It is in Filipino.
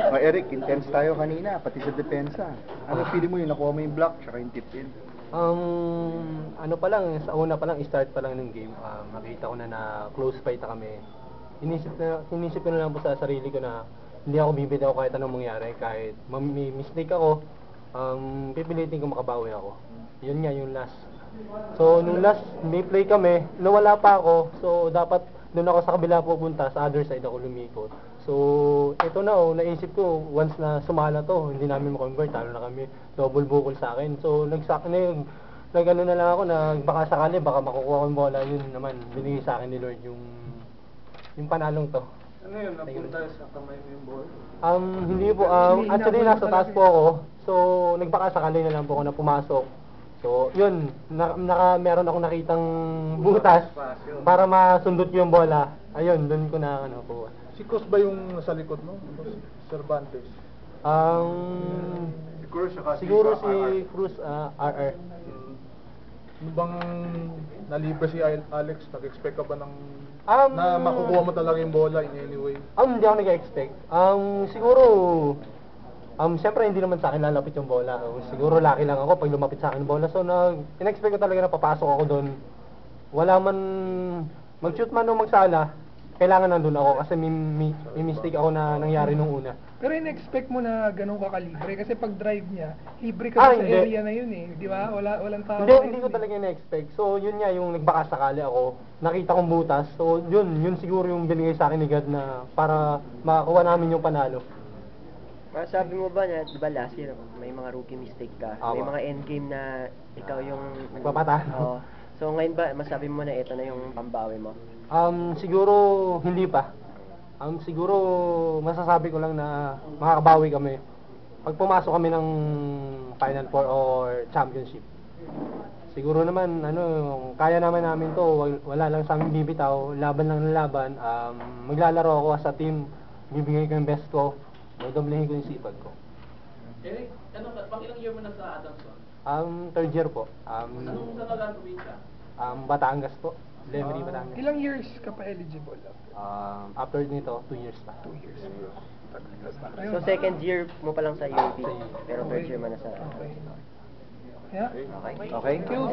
O Eric, intense tayo kanina, pati sa depensa. Ano feeling mo yung nakuha mo yung block, tsaka yung tip in? Ano pa lang, sa una pa lang, start pa lang ng game, makita ko na na close fight na kami. Inisip ko na lang po sa sarili ko na hindi ako bibitaw kahit anong mangyari, kahit may mistake ako, pipilitin ko makabawi ako. Yun nga yung last. So, nung last may play kami, nawala pa ako, so dapat doon ako sa kabila pupunta, sa other side ako lumikot. So, ito na naisip ko, once na sumala to, hindi namin ma-convert, talo na kami, double bukol sa akin. So, nag-ano na lang ako, baka sakali, baka makukuha ko yung bola, yun naman, binigay sa akin ni Lord yung panalong to. Ano yun, napunta sa kamay mo yung ball? Hindi po, actually nasa taas po ako, so nagbaka sakali na lang po ako na pumasok. So, yun, meron ako nakitang butas para masundot yung bola. Ayun, doon ko na po. Si Cruz ba yung nasa likod mo? Cervantes? Siguro si Cruz, RR. Ano bang nalibre si Alex? Nag-expect ka ba ng na Um, makukuha mo talaga yung bola in any way? Hindi ako nag-expect. Siguro, siyempre hindi naman sa akin lalapit yung bola. Siguro lucky lang ako pag lumapit sa akin yung bola. So, in-expect ko talaga na papasok ako doon. Wala man, mag-shoot man o magsala, kailangan nandun ako kasi may mistake ako na nangyari nung una. Pero in-expect mo na ganun kakalibre kasi pag drive niya, libre ka sa hindi. area na yun eh, di ba? Walang tao. Hindi ko talaga na-expect. So, yun nga yung nagbaka sakali ako. Nakita kong butas. So, yun siguro yung binigay sa akin ni God na para makakuha namin yung panalo. Sabi mo ba na, di ba last year, may mga rookie mistake ka? May Awa. mga endgame na ikaw yung... Nagpapata? Oo. So ngayon ba, masabi mo na ito na yung pambawi mo? Siguro hindi pa. Siguro masasabi ko lang na makakabawi kami pag pumasok kami ng Final Four or Championship. Siguro naman kaya naman namin to, wala lang sa amin bibitaw, laban lang ng laban. Maglalaro ako sa team, bibigay ko yung best ko, dodoblehin ko yung sipag ko. Eric, pang ilang year mo na sa Adamson? Third year po. Saan ka lang probinsya? Batangas po. Lemery, Batangas. Ilang years ka pa eligible? After nito, 2 years pa. 2 years. So second year mo pa lang sa UAP, pero third year mo na sa... Okay. Yeah? Okay. Okay? Thank you.